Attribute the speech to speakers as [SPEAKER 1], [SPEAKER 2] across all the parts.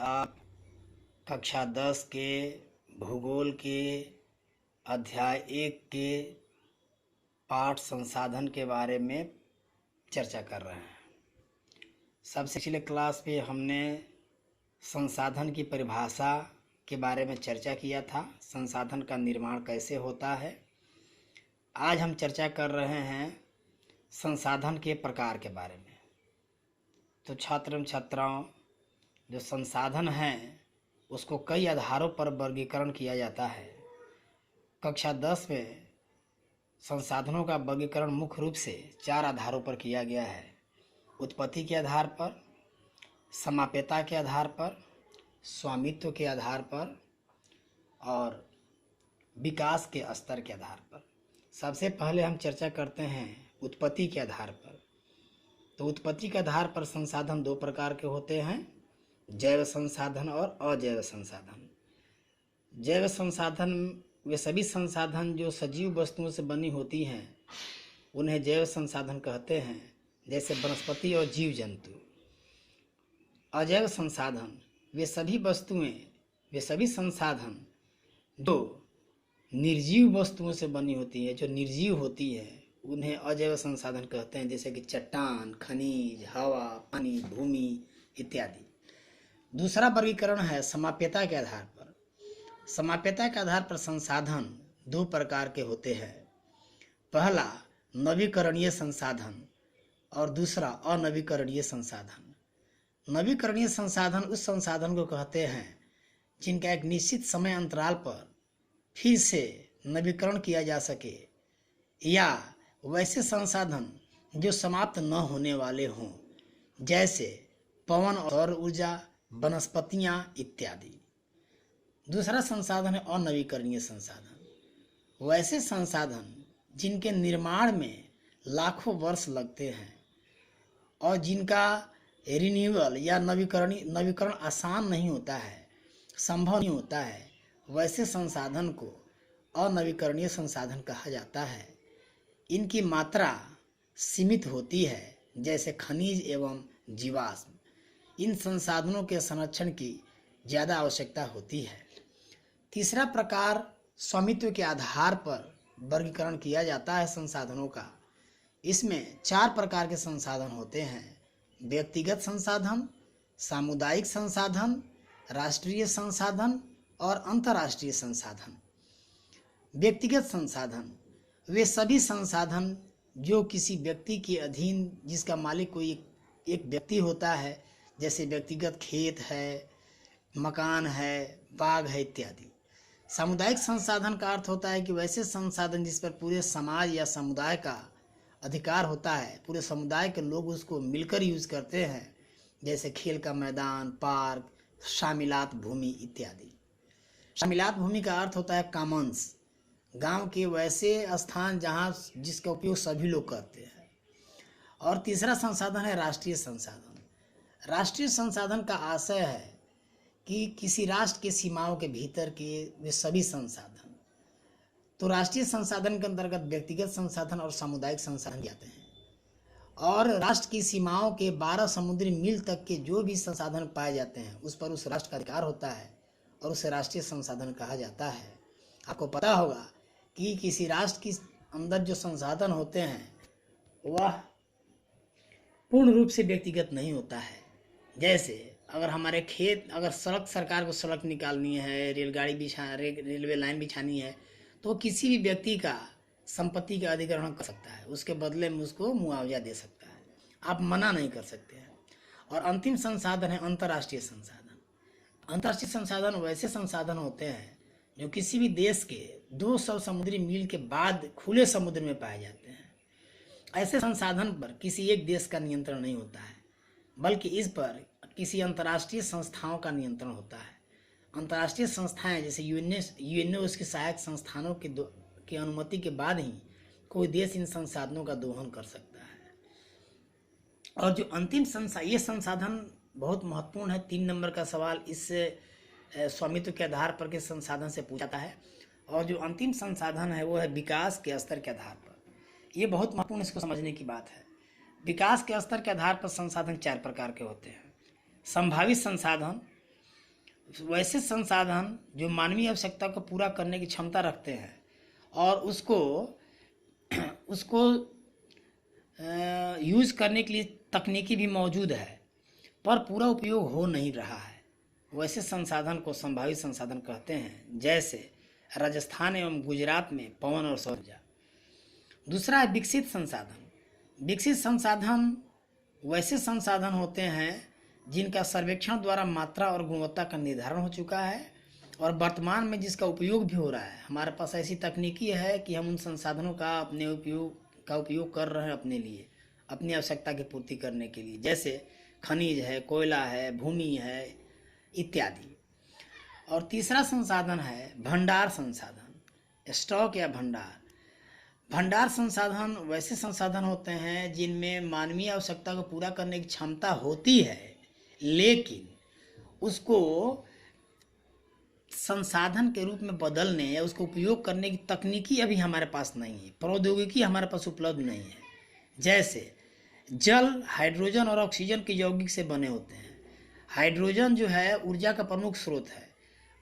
[SPEAKER 1] आप कक्षा 10 के भूगोल के अध्याय 1 के पाठ संसाधन के बारे में चर्चा कर रहे हैं। सबसे पिछले क्लास में हमने संसाधन की परिभाषा के बारे में चर्चा किया था, संसाधन का निर्माण कैसे होता है। आज हम चर्चा कर रहे हैं संसाधन के प्रकार के बारे में। तो छात्र एवं छात्राओं, जो संसाधन हैं उसको कई आधारों पर वर्गीकरण किया जाता है। कक्षा 10 में संसाधनों का वर्गीकरण मुख्य रूप से 4 आधारों पर किया गया है: उत्पत्ति के आधार पर, समाप्यता के आधार पर, स्वामित्व के आधार पर और विकास के स्तर के आधार पर। सबसे पहले हम चर्चा करते हैं उत्पत्ति के आधार पर। तो उत्पत्ति के आधार पर संसाधन 2 प्रकार के होते हैं: जैव संसाधन और अजैव संसाधन। जैव संसाधन वे सभी संसाधन जो सजीव वस्तुओं से बनी होती हैं उन्हें जैव संसाधन कहते हैं, जैसे वनस्पति और जीव जंतु। अजैव संसाधन वे सभी संसाधन जो निर्जीव वस्तुओं से बनी होती है, जो निर्जीव होती है, उन्हें अजैव संसाधन कहते हैं, जैसे कि चट्टान, खनिज, हवा, पानी, भूमि इत्यादि। दूसरा वर्गीकरण है समाप्यता के आधार पर। समाप्यता के आधार पर संसाधन 2 प्रकार के होते हैं। पहला नवीकरणीय संसाधन और दूसरा अनवीकरणीय संसाधन। नवीकरणीय संसाधन उस संसाधन को कहते हैं जिनका एक निश्चित समय अंतराल पर फिर से नवीकरण किया जा सके, या वैसे संसाधन जो समाप्त न होने वाले हों, जैसे पवन और सौर ऊर्जा, वनस्पतियाँ इत्यादि। दूसरा संसाधन है अनवीकरणीय संसाधन। वैसे संसाधन जिनके निर्माण में लाखों वर्ष लगते हैं और जिनका रिन्यूअल या नवीकरण आसान नहीं होता है, संभव नहीं होता है, वैसे संसाधन को अनवीकरणीय संसाधन कहा जाता है। इनकी मात्रा सीमित होती है, जैसे खनिज एवं जीवाश्म। इन संसाधनों के संरक्षण की ज़्यादा आवश्यकता होती है। तीसरा प्रकार स्वामित्व के आधार पर वर्गीकरण किया जाता है संसाधनों का। इसमें 4 प्रकार के संसाधन होते हैं: व्यक्तिगत संसाधन, सामुदायिक संसाधन, राष्ट्रीय संसाधन और अंतर्राष्ट्रीय संसाधन। व्यक्तिगत संसाधन वे सभी संसाधन जो किसी व्यक्ति के अधीन, जिसका मालिक कोई एक व्यक्ति होता है, जैसे व्यक्तिगत खेत है, मकान है, बाग है इत्यादि। सामुदायिक संसाधन का अर्थ होता है कि वैसे संसाधन जिस पर पूरे समाज या समुदाय का अधिकार होता है, पूरे समुदाय के लोग उसको मिलकर यूज करते हैं, जैसे खेल का मैदान, पार्क, शामिलात भूमि इत्यादि। शामिलात भूमि का अर्थ होता है कॉमन्स, गांव के वैसे स्थान जहां जिसका उपयोग सभी लोग करते हैं। और तीसरा संसाधन है राष्ट्रीय संसाधन। राष्ट्रीय संसाधन का आशय है कि किसी राष्ट्र के सीमाओं के भीतर के वे सभी संसाधन। तो राष्ट्रीय संसाधन के अंतर्गत व्यक्तिगत संसाधन और सामुदायिक संसाधन आते हैं। और राष्ट्र की सीमाओं के 12 समुद्री मील तक के जो भी संसाधन पाए जाते हैं उस पर उस राष्ट्र का अधिकार होता है और उसे राष्ट्रीय संसाधन कहा जाता है। आपको पता होगा कि किसी राष्ट्र के अंदर जो संसाधन होते हैं वह पूर्ण रूप से व्यक्तिगत नहीं होता है। जैसे अगर हमारे खेत, अगर सरकार को सड़क निकालनी है, रेलवे लाइन बिछानी है, तो किसी भी व्यक्ति का संपत्ति का अधिग्रहण कर सकता है, उसके बदले में उसको मुआवजा दे सकता है, आप मना नहीं कर सकते हैं। और अंतिम संसाधन है अंतर्राष्ट्रीय संसाधन। अंतर्राष्ट्रीय संसाधन वैसे संसाधन होते हैं जो किसी भी देश के 200 समुद्री मील के बाद खुले समुद्र में पाए जाते हैं। ऐसे संसाधन पर किसी एक देश का नियंत्रण नहीं होता है, बल्कि इस पर किसी अंतर्राष्ट्रीय संस्थाओं का नियंत्रण होता है। अंतर्राष्ट्रीय संस्थाएं जैसे यूएनओ उसके सहायक संस्थानों की अनुमति के बाद ही कोई देश इन संसाधनों का दोहन कर सकता है। और जो अंतिम ये संसाधन बहुत महत्वपूर्ण है। 3 नंबर का सवाल इस स्वामित्व के आधार पर के संसाधन से पूछा जाता है। और जो अंतिम संसाधन है वो है विकास के स्तर के आधार पर। ये बहुत महत्वपूर्ण, इसको समझने की बात है। विकास के स्तर के आधार पर संसाधन 4 प्रकार के होते हैं: संभावित संसाधन, वैसे संसाधन जो मानवीय आवश्यकता को पूरा करने की क्षमता रखते हैं और उसको उसको यूज करने के लिए तकनीकी भी मौजूद है, पर पूरा उपयोग हो नहीं रहा है। वैसे संसाधन को संभावित संसाधन कहते हैं, जैसे राजस्थान एवं गुजरात में पवन और सौर ऊर्जा। दूसरा है विकसित संसाधन। विकसित संसाधन वैसे संसाधन होते हैं जिनका सर्वेक्षण द्वारा मात्रा और गुणवत्ता का निर्धारण हो चुका है और वर्तमान में जिसका उपयोग भी हो रहा है। हमारे पास ऐसी तकनीकी है कि हम उन संसाधनों का उपयोग कर रहे हैं अपने लिए, अपनी आवश्यकता की पूर्ति करने के लिए, जैसे खनिज है, कोयला है, भूमि है इत्यादि। और तीसरा संसाधन है भंडार संसाधन, स्टॉक या भंडार। भंडार संसाधन वैसे संसाधन होते हैं जिनमें मानवीय आवश्यकता को पूरा करने की क्षमता होती है, लेकिन उसको संसाधन के रूप में बदलने या उसको उपयोग करने की तकनीकी अभी हमारे पास नहीं है, प्रौद्योगिकी हमारे पास उपलब्ध नहीं है। जैसे जल हाइड्रोजन और ऑक्सीजन के यौगिक से बने होते हैं। हाइड्रोजन जो है ऊर्जा का प्रमुख स्रोत है।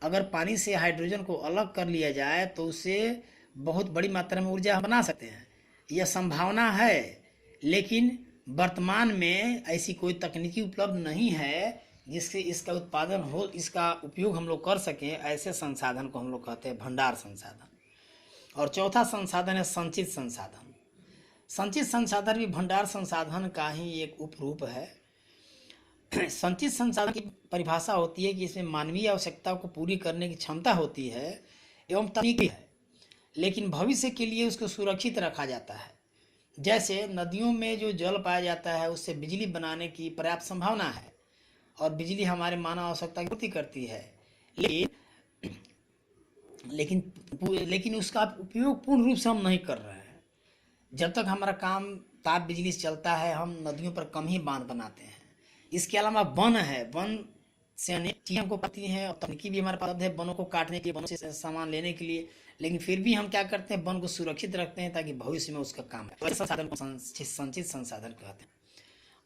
[SPEAKER 1] अगर पानी से हाइड्रोजन को अलग कर लिया जाए तो उससे बहुत बड़ी मात्रा में ऊर्जा बना सकते हैं, यह संभावना है, लेकिन वर्तमान में ऐसी कोई तकनीकी उपलब्ध नहीं है जिससे इसका उत्पादन हो, इसका उपयोग हम लोग कर सकें। ऐसे संसाधन को हम लोग कहते हैं भंडार संसाधन। और चौथा संसाधन है संचित संसाधन। संचित संसाधन भी भंडार संसाधन का ही एक उपरूप है। संचित संसाधन की परिभाषा होती है कि इसमें मानवीय आवश्यकता को पूरी करने की क्षमता होती है एवं तकनीकी है, लेकिन भविष्य के लिए उसको सुरक्षित रखा जाता है। जैसे नदियों में जो जल पाया जाता है उससे बिजली बनाने की पर्याप्त संभावना है और बिजली हमारे मानव आवश्यकता की पूर्ति करती है, लेकिन उसका उपयोग पूर्ण रूप से हम नहीं कर रहे हैं। जब तक हमारा काम ताप बिजली से चलता है, हम नदियों पर कम ही बांध बनाते हैं। इसके अलावा वन है, वन से अनेक चीज़ें हमको पड़ती हैं और तकनीकी भी हमारे पास है वनों को काटने के लिए, वनों से सामान लेने के लिए, लेकिन फिर भी हम क्या करते हैं, वन को सुरक्षित रखते हैं ताकि भविष्य में उसका काम है। तो संसाधन को संचित संसाधन कहते हैं।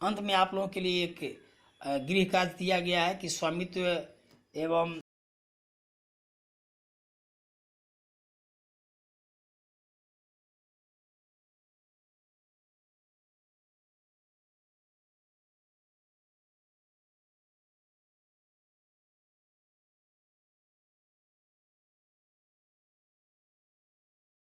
[SPEAKER 1] अंत में आप लोगों के लिए एक गृह कार्य दिया गया है कि स्वामित्व एवं